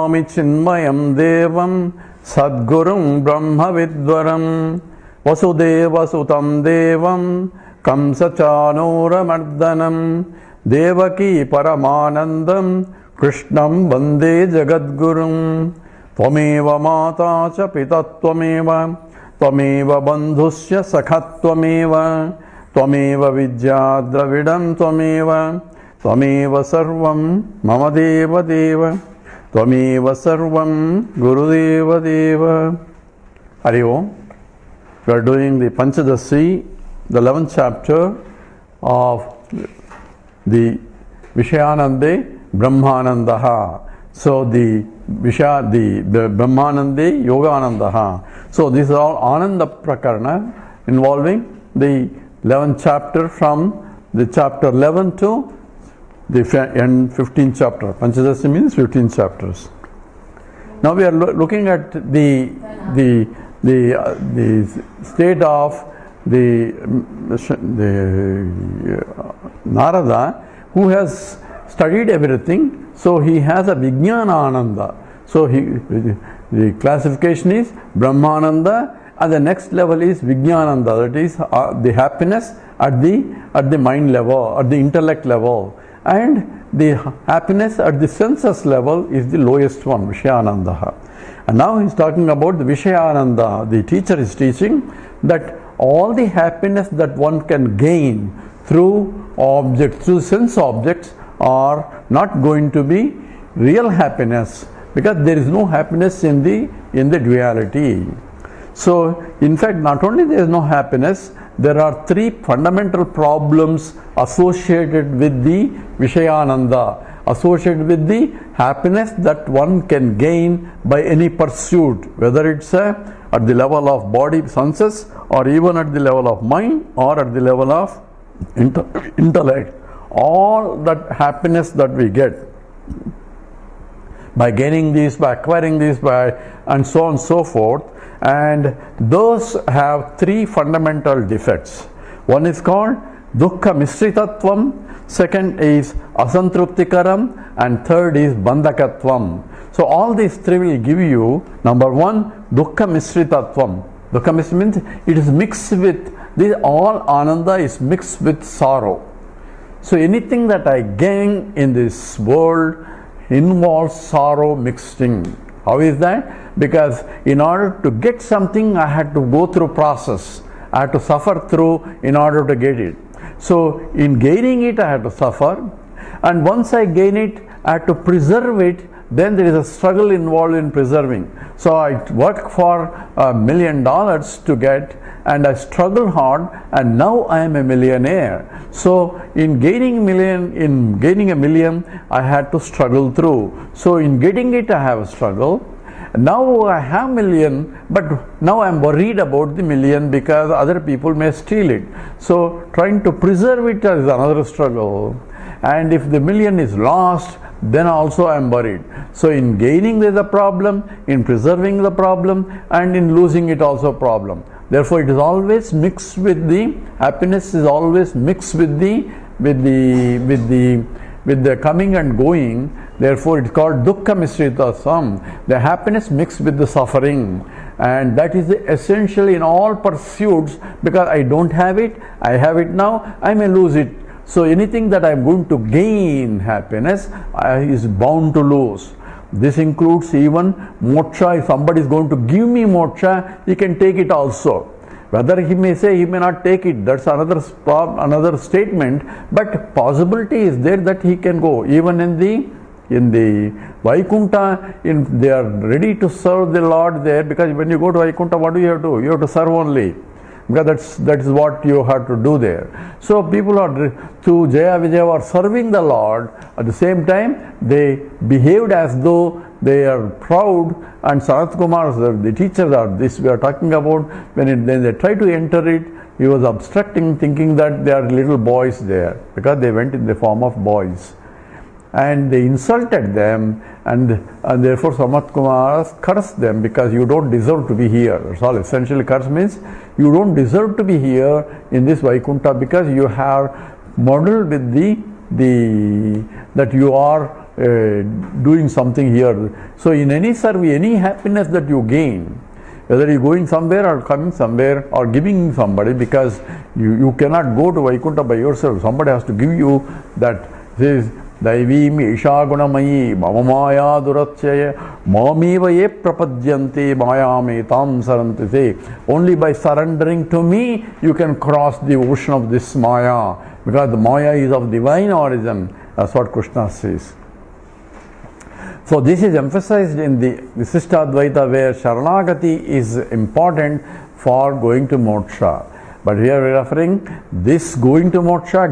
Namami Chinmayam Devam Sadgurum Brahma Vidvaram Vasudeva Sutam Devam Kamsachanura Mardanam Devaki Paramanandam Krishnam Vande Jagadgurum Tvameva Mata Cha Pitattvameva Tvameva Bandhusya Sakhattvameva Tvameva Vidya Dravidam Tvameva Tvameva Sarvam Mama Deva Deva Tvameva Sarvam Gurudeva Deva. Hari Om. We are doing the Panchadashi, the 11th chapter of the Vishayanande Brahmanandaha. So the Brahmanande Yoganandaha. So this is all Ananda Prakarana involving the 11th chapter from the chapter 11 to the end 15th chapter. Panchadashi means 15 chapters. Now we are looking at the state of the Narada, who has studied everything. So he has a Vijnana Ananda. So the classification is Brahmananda, and the next level is Vijnananda, that is the happiness at the mind level, at the intellect level, and the happiness at the senses level is the lowest one, Vishayananda. And now he is talking about the Vishayananda. The teacher is teaching that all the happiness that one can gain through objects, through sense objects, are not going to be real happiness, because there is no happiness in the duality. So in fact, not only there is no happiness, there are three fundamental problems associated with the Vishayananda, associated with the happiness that one can gain by any pursuit, whether it's at the level of body senses, or even at the level of mind, or at the level of intellect. All that happiness that we get by gaining this, by acquiring this, by and so on and so forth, and those have three fundamental defects. One is called Dukkha Misritatvam, second is Asantruptikaram, and third is Bandhakatvam. So all these three will give you, number one, Dukkha Misritatvam. Dukkha Misri means it is mixed with, this all Ananda is mixed with sorrow. So anything that I gain in this world involves sorrow mixed in. How is that? Because in order to get something, I had to go through process. I had to suffer through in order to get it. So in gaining it, I had to suffer. And once I gain it, I had to preserve it. Then there is a struggle involved in preserving. So I work for $1 million to get, and I struggle hard, and now I am a millionaire. So in gaining a million, I had to struggle through. So in getting it, I have a struggle. Now I have million, but now I am worried about the million because other people may steal it. So trying to preserve it is another struggle. And if the million is lost, then also I am worried. So in gaining there is a problem, in preserving the problem, and in losing it also a problem. Therefore it is always mixed with the happiness, is always mixed with the coming and going. Therefore it is called Dukkha Misritasam, the happiness mixed with the suffering. And that is essential in all pursuits, because I don't have it, I have it now, I may lose it. So anything that I am going to gain happiness is bound to lose. This includes even moksha. If somebody is going to give me moksha, he can take it also. Whether he may say he may not take it, that's another statement. But possibility is there that he can go. Even in the Vaikuntha, they are ready to serve the Lord there, because when you go to Vaikuntha, what do? You have to serve only. Because that is what you have to do there. So people are through Jaya Vijaya are serving the Lord. At the same time, they behaved as though they are proud. And Sanat Kumar, the teachers are this we are talking about. When they try to enter it, he was obstructing, thinking that they are little boys there, because they went in the form of boys. And they insulted them, and therefore Samat Kumar cursed them, because you don't deserve to be here. That's all. Essentially, curse means you don't deserve to be here in this Vaikuntha, because you have modeled with that you are doing something here. So in any service, any happiness that you gain, whether you're going somewhere or coming somewhere or giving somebody, because you cannot go to Vaikuntha by yourself. Somebody has to give you that. Says, Daivim Isha Gunamayi Mamamaya Duratchaya Mameva Ye Prapadyanti Mayame Tam Sarantite. Only by surrendering to me you can cross the ocean of this Maya, because the Maya is of divine origin. That's what Krishna says. So this is emphasized in the Visishta Advaita, where Sharanagati is important for going to moksha. But here we are referring this going to moksha,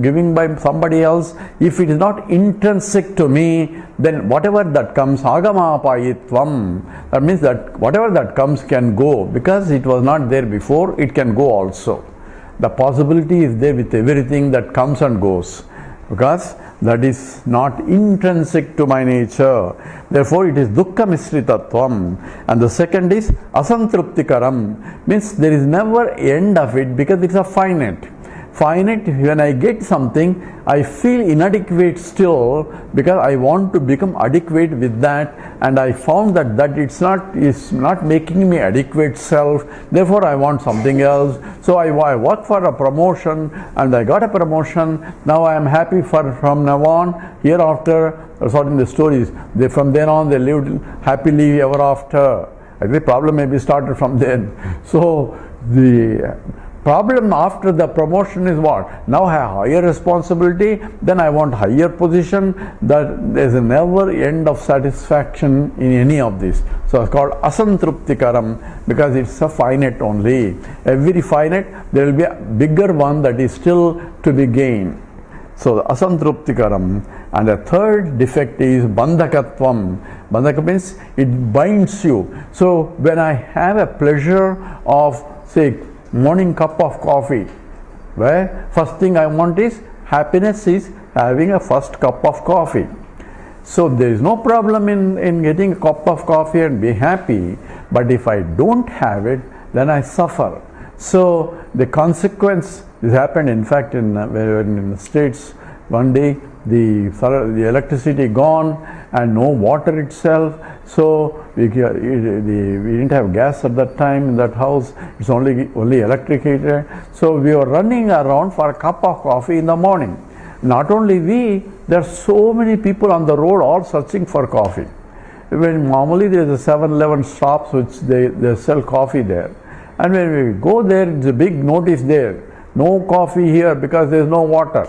giving by somebody else, if it is not intrinsic to me, then whatever that comes, agama payitvam, that means that whatever that comes can go, because it was not there before, it can go also. The possibility is there with everything that comes and goes, because that is not intrinsic to my nature. Therefore it is dukkha misritatvam. And the second is asantruptikaram, means there is never end of it, because it's a finite. When I get something, I feel inadequate still, because I want to become adequate with that, and I found that it's not making me adequate self. Therefore I want something else. So I work for a promotion, and I got a promotion. Now I am happy from now on. Hereafter, according to the stories, from then on they lived happily ever after. The problem may be started from then. So the problem after the promotion is what? Now I have higher responsibility, then I want higher position. That there is a never end of satisfaction in any of this. So it's called asantruptikaram, because it's a finite only. Every finite, there will be a bigger one that is still to be gained. So the asantruptikaram. And the third defect is bandhakatvam. Bandhaka means it binds you. So when I have a pleasure of, say, morning cup of coffee, where first thing I want is happiness is having a first cup of coffee. So there is no problem in getting a cup of coffee and be happy, but if I don't have it, then I suffer. So the consequence, this happened in fact in the States. One day the electricity gone and no water itself. So we didn't have gas at that time in that house. It's only electric. So we were running around for a cup of coffee in the morning. Not only we, there are so many people on the road all searching for coffee. When normally there is a 7-Eleven shops which they sell coffee there. And when we go there, it's a big notice there. No coffee here because there is no water.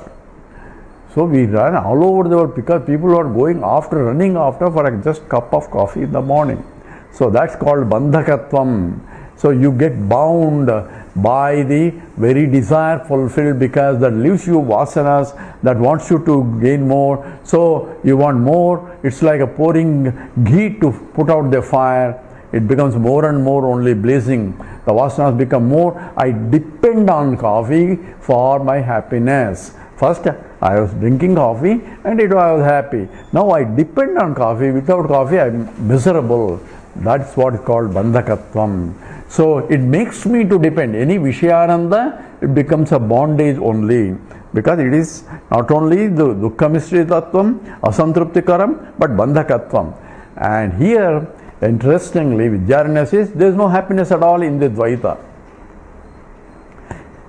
So we ran all over the world, because people are running after for a just cup of coffee in the morning. So that's called bandhakatvam. So you get bound by the very desire fulfilled, because that leaves you vasanas that wants you to gain more. So you want more. It's like a pouring ghee to put out the fire. It becomes more and more only blazing. The vasanas become more. I depend on coffee for my happiness. First, I was drinking coffee and I was happy. Now I depend on coffee. Without coffee, I am miserable. That's what is called bandhakatvam. So it makes me to depend. Any Vishayananda, it becomes a bondage only. Because it is not only the dukkha misritatvam, asantruptikaram, but bandhakatvam. And here, interestingly, Vidyaranya says there is no happiness at all in the Dvaita.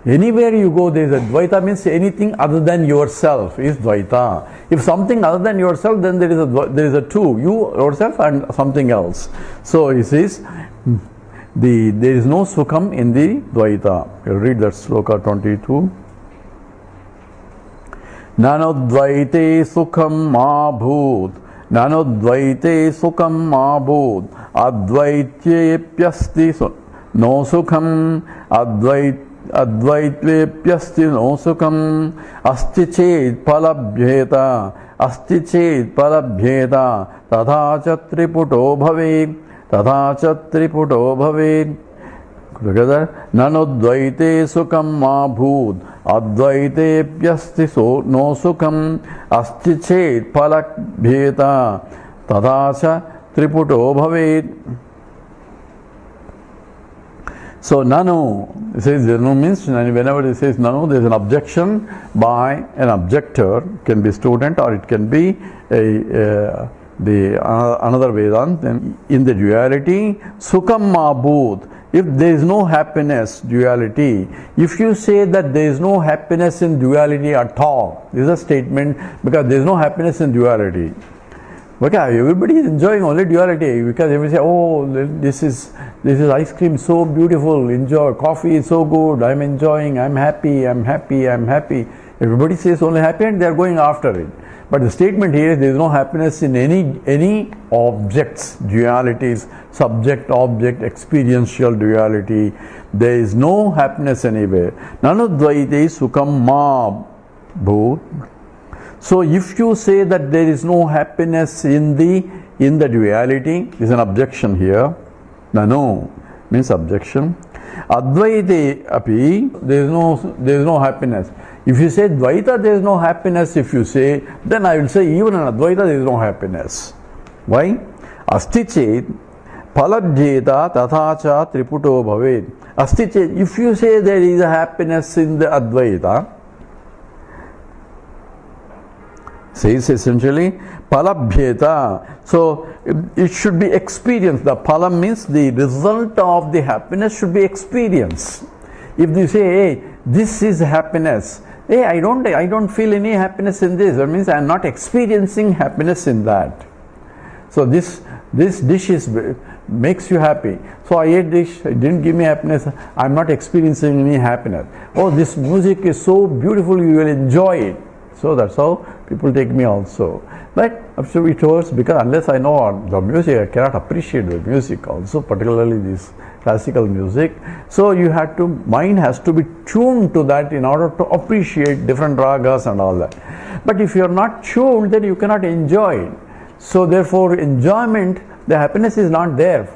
Anywhere you go, there is a Dvaita, means anything other than yourself is Dvaita. If something other than yourself, then there is a two, you, yourself and something else. So he says, there is no sukham in the Dvaita. We'll read that sloka 22. Nanodvaite sukham ma bhut, nanodvaite sukham ma bhut, advaityepyasti no sukham, advaitvyapyasti no sukham, asti ched palabhyeta, tadha cha triputo bhavet, together, nanodvaite sukham ma bhut, advaitepyasti no sukham, asti ched palabhyeta, tadha cha triputo bhavet. So nanu, it says nanu means whenever it says nanu, there is an objection by an objector. It can be student or it can be another Vedanta. In the duality, sukham mabhut. If there is no happiness, duality, if you say that there is no happiness in duality at all, this is a statement because there is no happiness in duality. Okay, everybody is enjoying only duality because everybody say, oh, this is ice cream so beautiful, enjoy, coffee is so good, I'm enjoying, I'm happy. Everybody says only happy and they are going after it. But the statement here is there is no happiness in any objects, dualities, subject, object, experiential duality. There is no happiness anywhere. Nanudvaite sukham ma bhut. So if you say that there is no happiness in the duality, there is an objection here. Nanu means objection. Advaite api, there is no happiness. If you say Dvaita, there is no happiness. If you say, then I will say even in Advaita there is no happiness. Why? Asti chet phalabhyeta tathacha triputo bhavet. Asti chet, if you say there is a happiness in the Advaita, says essentially phalabhyeta. So it should be experienced. The phalam means the result of the happiness should be experienced. If you say, hey, this is happiness, hey, I don't feel any happiness in this, that means I am not experiencing happiness in that. So this dish makes you happy. So I ate dish, it didn't give me happiness, I am not experiencing any happiness. Oh, this music is so beautiful, you will enjoy it. So that's how people take me also. But afterwards, because unless I know the music, I cannot appreciate the music also, particularly this classical music. So mind has to be tuned to that in order to appreciate different ragas and all that. But if you are not tuned, then you cannot enjoy it. So therefore, enjoyment, the happiness is not there.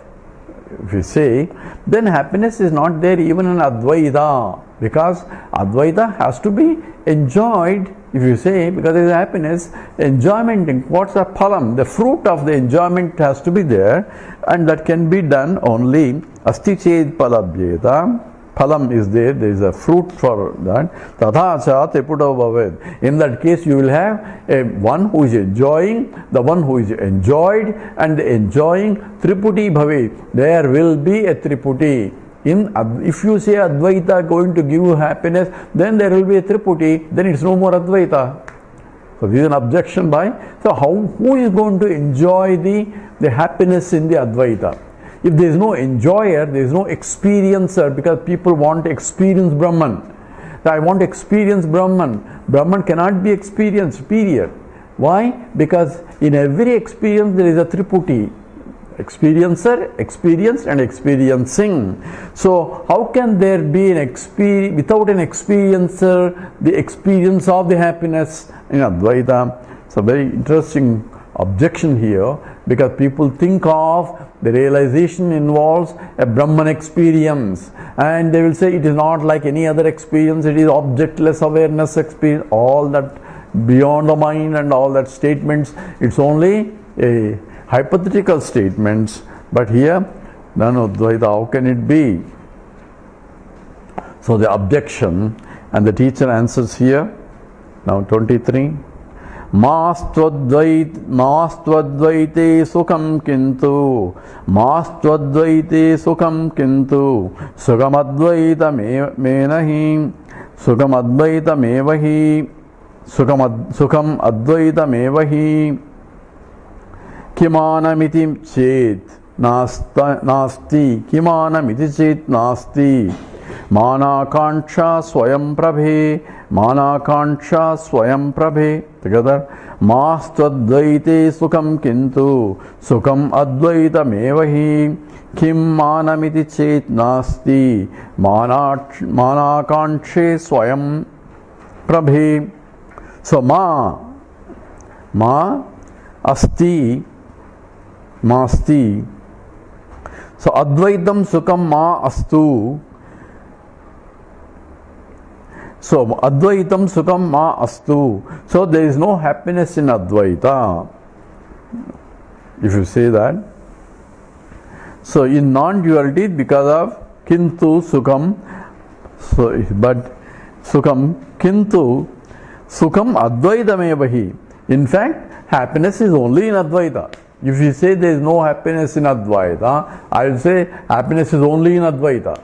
If you say, then happiness is not there even in Advaita, because Advaita has to be enjoyed. If you say, because there is happiness, enjoyment, what's the phalam? The fruit of the enjoyment has to be there, and that can be done only asti ched phalabhyeta. Phalam is there is a fruit for that. Tathacha triputo bhavet. In that case, you will have one who is enjoying, the one who is enjoyed, and the enjoying triputi bhavet. There will be a triputi. If you say Advaita going to give you happiness, then there will be a triputi, then it's no more Advaita. So this is an objection by, so who is going to enjoy the happiness in the Advaita? If there is no enjoyer, there is no experiencer, because people want to experience Brahman. So I want to experience Brahman. Brahman cannot be experienced, period. Why? Because in every experience there is a triputi. Experiencer, experienced, and experiencing. So how can there be without an experiencer, the experience of the happiness in Advaita? It's a very interesting objection here, because people think of the realization involves a Brahman experience, and they will say it is not like any other experience, it is objectless awareness experience, all that beyond the mind and all that statements, it's only a hypothetical statements. But here, no, Advaita, how can it be? So the objection, and the teacher answers here, now 23. Mastvadvaite sukham kintu sukham advaita menahi sukham advaita mevahi kimanamiti chet nasti kimanamiti chet nasti manakansha swayam prabhe. Together, Mastvadvaite sukham kintu sukham advaita mevahi kim manamiti chet nasti manakanshe swayam prabhe. So ma asti masti. So advaitam sukham ma astu. So Advaitam Sukham Ma Astu. So there is no happiness in Advaita. If you say that. So in non-duality, because of kintu sukham, but sukham kintu sukham advaitamevahi. In fact, happiness is only in Advaita. If you say there is no happiness in Advaita, I will say happiness is only in Advaita.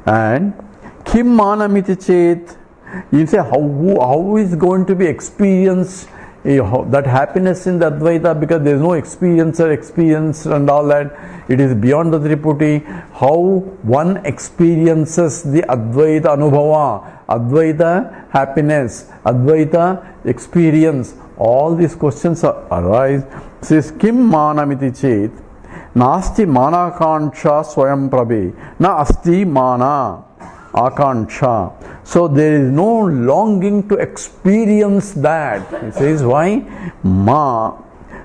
And kim manamiti chet, you say how is going to be experienced that happiness in the Advaita, because there is no experience and all that. It is beyond the Triputi. How one experiences the Advaita Anubhava, Advaita happiness, Advaita experience. All these questions arise. Says kim manamiti chet nasti manakanksha swayam prabhe na asti mana akanksha. So there is no longing to experience that. He says why?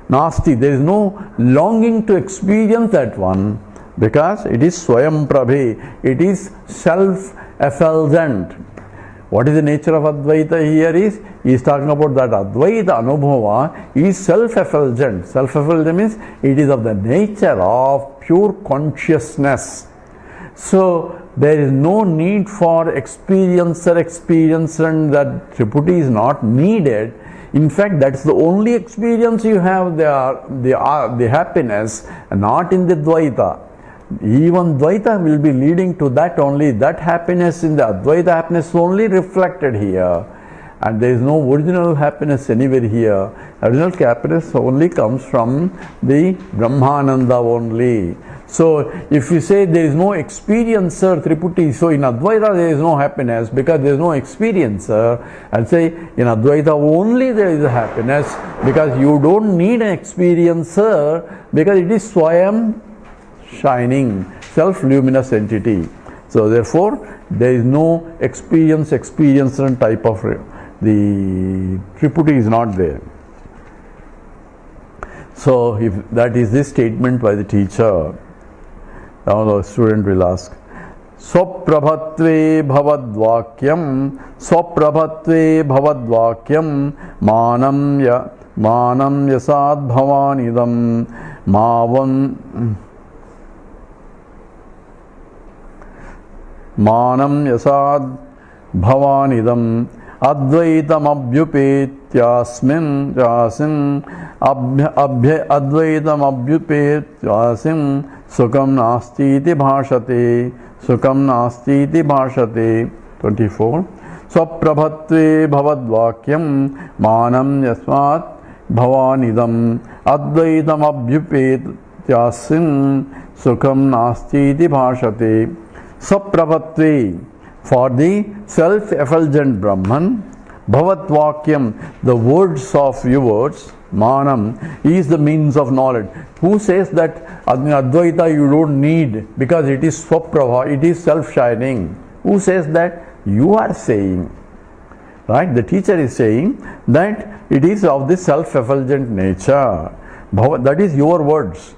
Nasti, there is no longing to experience that one, because it is swayam prabhe, it is self-effulgent. What is the nature of Advaita here is, he is talking about that Advaita Anubhava is self-effulgent. Self-effulgent means it is of the nature of pure consciousness. So there is no need for experiencer, and that Triputi is not needed. In fact, that's the only experience you have, the happiness, not in the Dvaita. Even Dvaita will be leading to that only. That happiness in the Advaita happiness only reflected here. And there is no original happiness anywhere here. Original happiness only comes from the Brahmananda only. So if you say there is no experiencer Triputi, so in Advaita there is no happiness because there is no experiencer. I'll say in Advaita only there is a happiness because you don't need an experiencer, because it is Swayam shining, self-luminous entity. So therefore there is no experiencer type of the Triputi is not there. So if that is this statement by the teacher, now the student will ask, Swaprabhatve bhavadvakyam manam yasad bhavanidam manam yasad bhavanidam advaitam abhyupetyasmin jasim advaitam abhyupetyasmin sukham nasti iti bhashate 24. Swaprabhatve bhavadvakyam manam yasmat bhavanidam advaitam abhyupetyasmin sukham nasti iti bhashate. Swaprabhatve, for the self-effulgent Brahman, bhavatvakyam, the words of your words, manam is the means of knowledge. Who says that in Advaita you don't need because it is swaprabha, it is self-shining? Who says that? You are saying, right? The teacher is saying that it is of the self-effulgent nature. That is your words,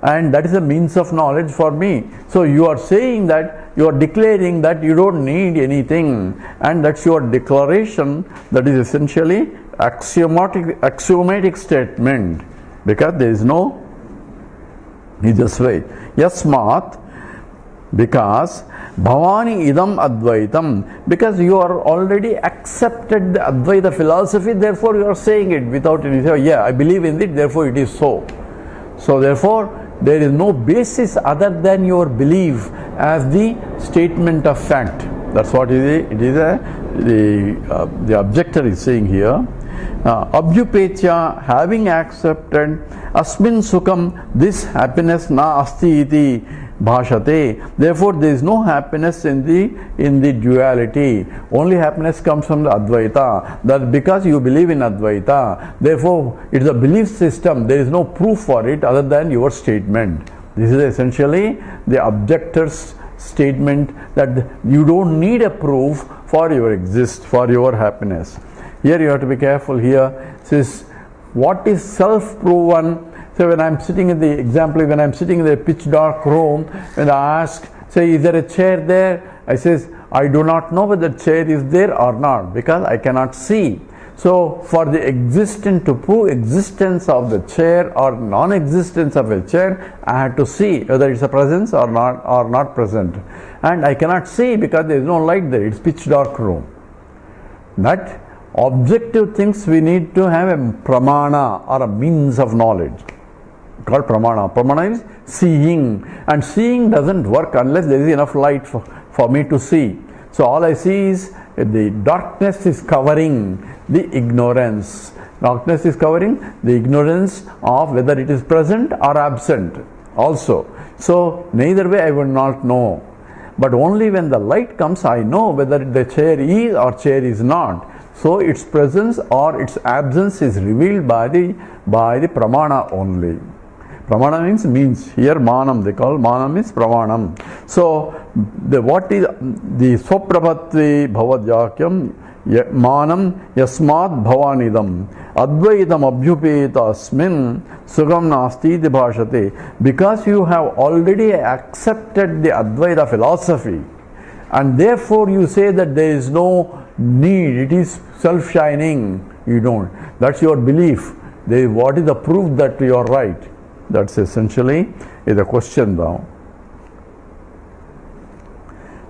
and that is a means of knowledge for me. So you are saying that, you are declaring that you don't need anything, and that's your declaration. That is essentially axiomatic statement, because there is no, you just wait. Yasmat, because Bhavani idam advaitam, because you are already accepted the Advaita philosophy, therefore you are saying it without any, yeah, I believe in it, therefore it is so. So therefore there is no basis other than your belief as the statement of fact. That's what it is. The objector is saying here. Abhyupetya, having accepted asmin sukham, this happiness na asti iti bhashate. Therefore there is no happiness in the duality. Only happiness comes from the Advaita. That because you believe in Advaita, therefore it is a belief system. There is no proof for it other than your statement. This is essentially the objector's statement, that you don't need a proof for your happiness. Here you have to be careful. Here says, what is self-proven? So when I'm sitting in the example, when I'm sitting in the pitch dark room, when I ask, say, is there a chair there? I says, I do not know whether the chair is there or not, because I cannot see. So for the existence, to prove existence of the chair or non-existence of a chair, I have to see whether it's a presence or not present. And I cannot see because there is no light there, it's pitch dark room. That objective things we need to have a pramana or a means of knowledge called pramana. Pramana is seeing, and seeing doesn't work unless there is enough light for me to see. So all I see is the darkness is covering the ignorance. Darkness is covering the ignorance of whether it is present or absent also. So neither way I will not know. But only when the light comes, I know whether the chair is or chair is not. So its presence or its absence is revealed by the pramana only. Pramana means here manam, they call manam is pramanam. So what is the swaprabhatvi bhavajakyam manam yasmat bhavanidam advaitam abhyupeta asmin sugam nasti bhashate. Because you have already accepted the Advaita philosophy and therefore you say that there is no need, it is self-shining. You don't. That's your belief. What is the proof that you are right? That's essentially the question now.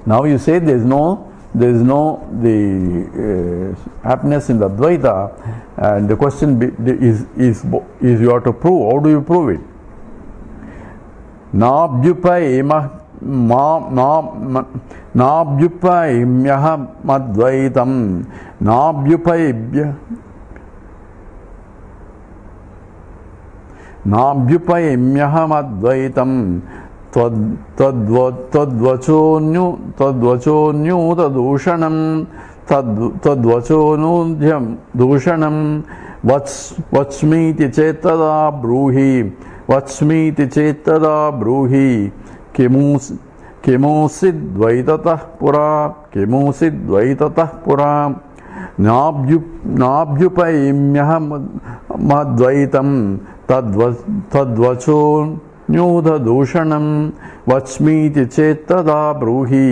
Now you say there is no happiness in the Advaita, and the question is you have to prove. How do you prove it? Nabhyupaimyaham advaitam Nabhyupaimyaham advaitam tadvachonyutadushanam tadvachonudhyam dushanam vachmiti chetada bruhi kimusidvaitatah pura nabhyupaimyaham advaitam tadvachonyudha dushanam vachmiti chetada bruhi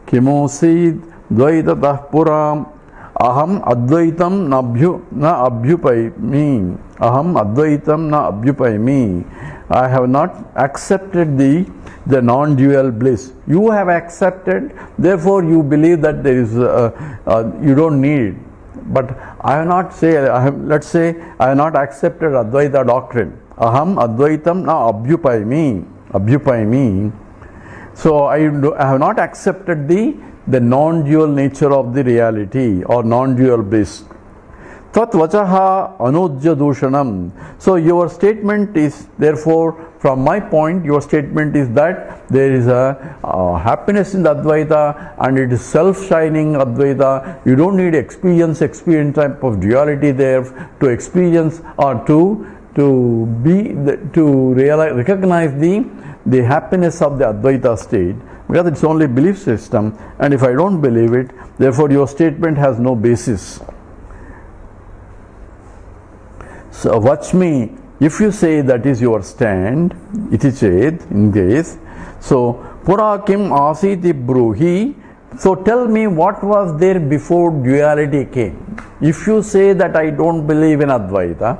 kimusid dvaitatah puram aham advaitam na abhyupaimi. Aham advaitam na abhyupaimi. I have not accepted the non-dual bliss. You have accepted, therefore you believe that there is you don't need it. But I have not let's say I have not accepted Advaita doctrine. Aham advaitam na abhyupaimi. So I have not accepted the non-dual nature of the reality or non-dual bliss. Tat vachaha anudya dushanam. So your statement is, therefore, from my point, your statement is that there is a happiness in the Advaita and it is self-shining Advaita. You don't need experience type of duality there to experience or to recognize the happiness of the Advaita state, because it's only belief system, and if I don't believe it, therefore your statement has no basis. So watch me, if you say that is your stand, iti ched, in case, so pura kim asiti bruhi. So tell me what was there before duality came. If you say that I don't believe in Advaita,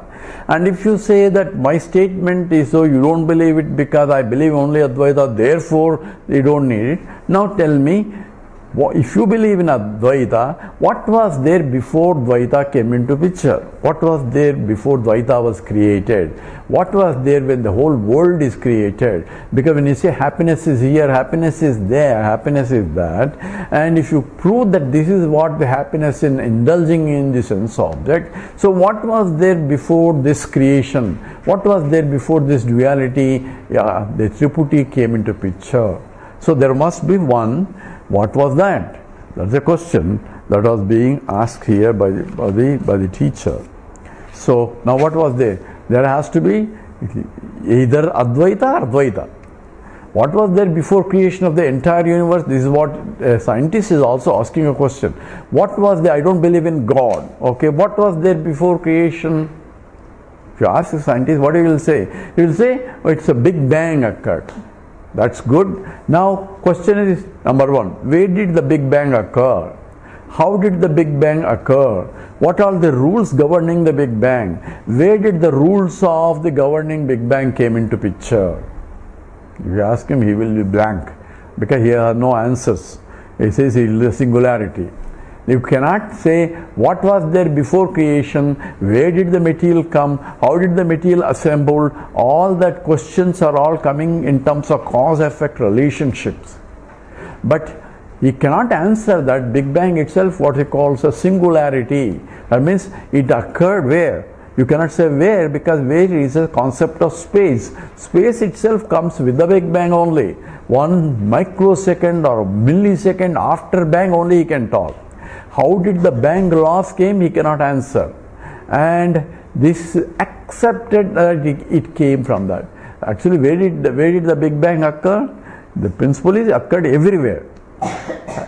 and if you say that my statement is so you don't believe it because I believe only Advaita, therefore you don't need it. Now tell me, if you believe in Advaita, what was there before Dvaita came into picture? What was there before Dvaita was created? What was there when the whole world is created? Because when you say happiness is here, happiness is there, happiness is that, and if you prove that this is what the happiness in indulging in the sense object, so what was there before this creation? What was there before this duality? The Triputi came into picture. So there must be one. What was that? That's a question that was being asked here by the teacher. So now what was there? There has to be either Advaita or Dvaita. What was there before creation of the entire universe? This is what a scientist is also asking a question. What was there? I don't believe in God. Okay, what was there before creation? If you ask a scientist, what he will say? He will say, oh, it's a big bang occurred. That's good. Now, question is number one, where did the Big Bang occur? How did the Big Bang occur? What are the rules governing the Big Bang? Where did the rules of the governing Big Bang came into picture? If you ask him, he will be blank because he has no answers. He says he is the singularity. You cannot say what was there before creation, where did the material come, how did the material assemble. All that questions are all coming in terms of cause-effect relationships. But he cannot answer that Big Bang itself, what he calls a singularity. That means it occurred where? You cannot say where, because where is a concept of space. Space itself comes with the Big Bang only. 1 microsecond or millisecond after Bang only he can talk. How did the Bang laws came? He cannot answer. And this accepted that it came from that. Actually, where did the Big Bang occur? The principle is occurred everywhere.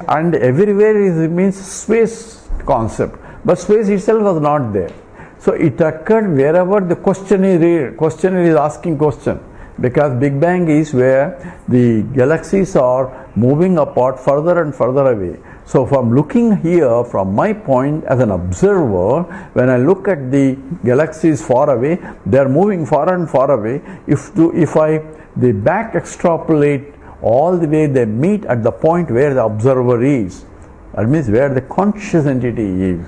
And everywhere means space concept. But space itself was not there. So it occurred wherever the questioner is asking question. Because Big Bang is where the galaxies are moving apart further and further away. So from looking here, from my point as an observer, when I look at the galaxies far away, they are moving far and far away. If I back extrapolate all the way, they meet at the point where the observer is. That means where the conscious entity is.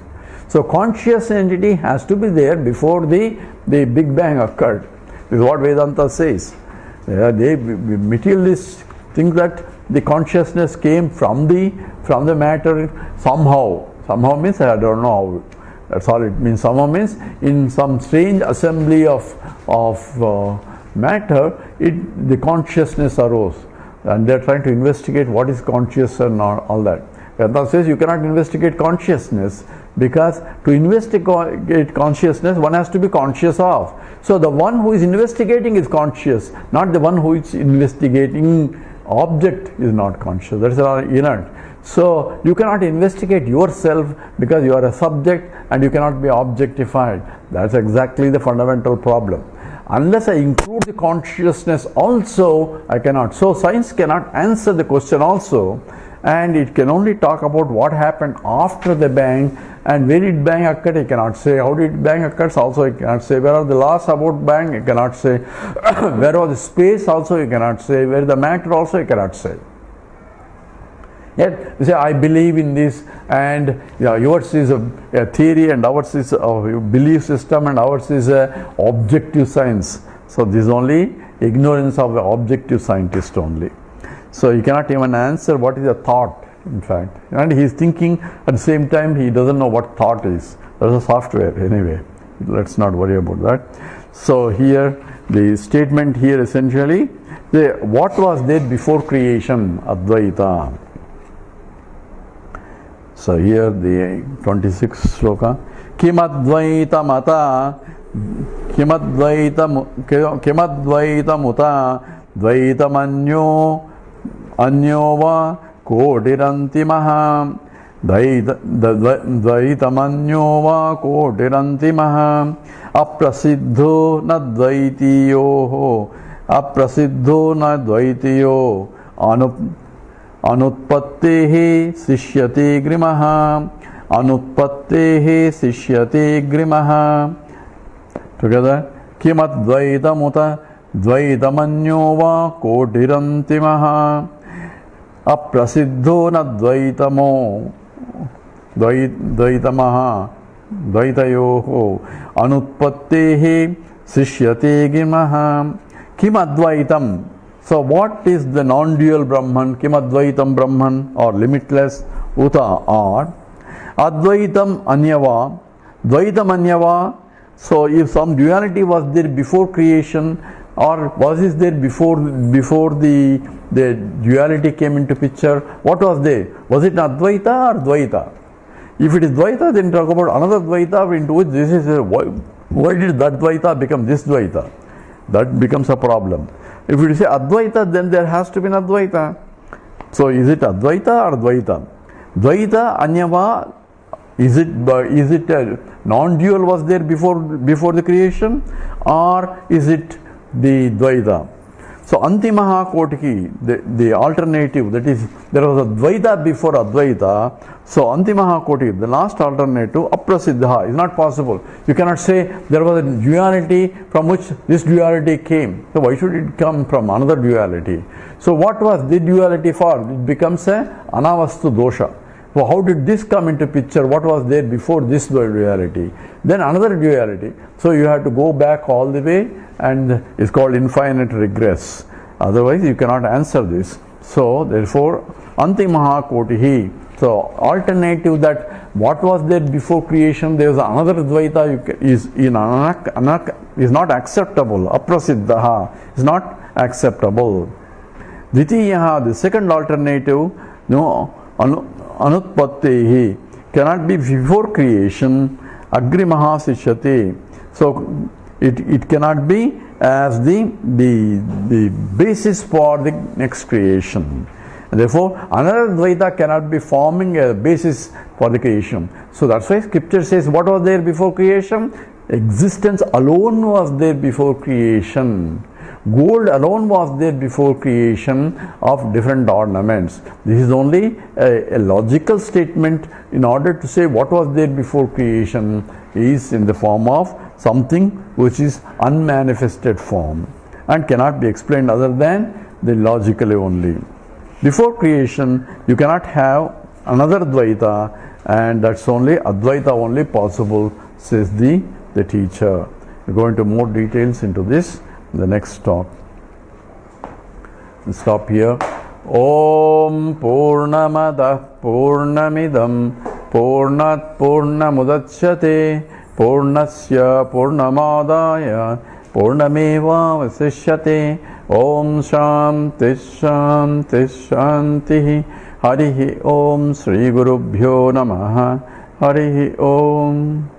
So conscious entity has to be there before the Big Bang occurred. This is what Vedanta says. They materialists think that the consciousness came from the matter somehow. Somehow means I don't know how. That's all it means. Somehow means in some strange assembly of matter, the consciousness arose. And they are trying to investigate what is conscious and all that. Vedanta says you cannot investigate consciousness, because to investigate consciousness, one has to be conscious of. So the one who is investigating is conscious, not the one who is investigating object is not conscious. That is inert. So you cannot investigate yourself because you are a subject and you cannot be objectified. That's exactly the fundamental problem. Unless I include the consciousness also, I cannot. So science cannot answer the question also, and it can only talk about what happened after the Bang, and where did Bang occur, it cannot say. How did Bang occur also, it cannot say. Where are the laws about Bang, it cannot say. Where was the space also, you cannot say. Where the matter also, you cannot say. Yet you say, I believe in this, and yours is a theory and ours is a belief system and ours is a objective science. So this is only ignorance of the objective scientist only. So you cannot even answer what is a thought, in fact. And he is thinking at the same time he doesn't know what thought is. There is a software anyway. Let's not worry about that. So here the statement here essentially, what was there before creation? Advaita. So here the 26th sloka. Kimadvaita mata, kimadvaita muta, dvaitamanyo anyova kotirantimaha, dvaitamanyova kotirantimaha, aprasiddho na dvaitiyo, aprasiddho na dvaitiyo, anutpattehe sishyate grimaha, anutpattehe sishyate grimaha. Together, kimadvaita muta, dvaitamanyova kotirantimaha, aprasiddho na dvaitamo, dvaitamaha, dvaitayoho, anutpattehe sishyate grimaha. Kim advaitam. So what is the non-dual Brahman? Kim advaitam Brahman, or limitless, uta, or advaitam anyava, dvaitam anyava. So if some duality was there before creation, or was it there before the duality came into picture? What was there? Was it Advaita or Dvaita? If it is Dvaita, then talk about another Dvaita into which this is why did that Dvaita become this Dvaita? That becomes a problem. If you say Advaita, then there has to be an Advaita. So is it Advaita or Dvaita? Dvaita Anyava, is it a non-dual was there before the creation, or is it the Dvaita? So Antimaha Kotiki, the alternative, that is, there was Advaita before Advaita. So Antimaha Kotiki, the last alternative, Aprasiddha, is not possible. You cannot say there was a duality from which this duality came. So why should it come from another duality? So what was the duality for? It becomes a Anavastu dosha. So how did this come into picture? What was there before this duality? Then another duality. So you have to go back all the way, and it's called infinite regress. Otherwise you cannot answer this. So therefore Antimaha Kotihi. So alternative, that what was there before creation, there is another Dvaita is not acceptable. Aprasiddha is not acceptable. Dvitiyaha, the second alternative, no, Anutpattehi, cannot be before creation. Agrimaha Sishyate. So it cannot be as the basis for the next creation. And therefore, another Dvaita cannot be forming a basis for the creation. So that's why scripture says, what was there before creation? Existence alone was there before creation. Gold alone was there before creation of different ornaments. This is only a logical statement. In order to say what was there before creation is in the form of something which is unmanifested form and cannot be explained other than the logically only. Before creation, you cannot have another Dvaita, and that's only Advaita only possible, says the teacher. We'll go into more details into this in the next talk. We'll stop here. Om Purnamada Purnamidam Purnat Purnamudachyate Purnasya Purnamadaya Purnameva Vasishyate. Om Shanti Shanti Shanti. Harihi Om Sri Gurubhyo Namaha. Harihi Om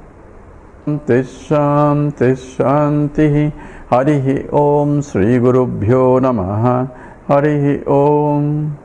Shanti Shanti Shanti. Harihi Om Sri Gurubhyo Namaha. Harihi Om.